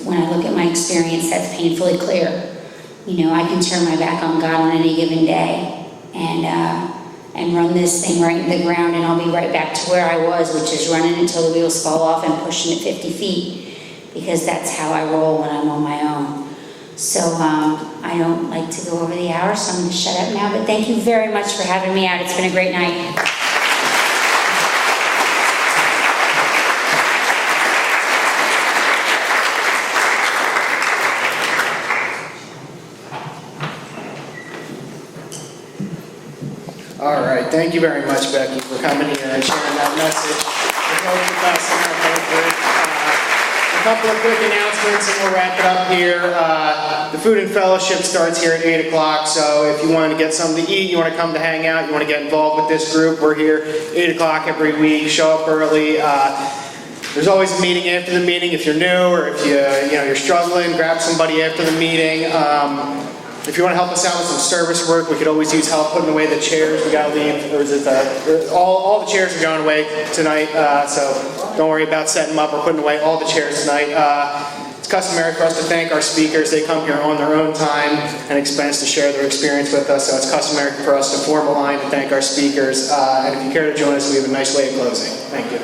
when I look at my experience, that's painfully clear. You know, I can turn my back on God on any given day and run this thing right in the ground, and I'll be right back to where I was, which is running until the wheels fall off and pushing at 50 feet, because that's how I roll when I'm on my own. So I don't like to go over the hour, so I'm going to shut up now, but thank you very much for having me out. It's been a great night. All right, thank you very much, Becky, for coming here and sharing that message. A couple of quick announcements and we'll wrap it up here. The food and fellowship starts here at 8 o'clock, so if you want to get something to eat, you want to come to hang out, you want to get involved with this group, we're here 8 o'clock every week. Show up early. There's always a meeting after the meeting. If you're new or if you're struggling, grab somebody after the meeting. If you want to help us out with some service work, we could always use help putting away the chairs. We got to leave. Or is it all the chairs are going away tonight, so don't worry about setting them up or putting away all the chairs tonight. It's customary for us to thank our speakers. They come here on their own time and expense to share their experience with us, so it's customary for us to form a line to thank our speakers. And if you care to join us, we have a nice way of closing. Thank you.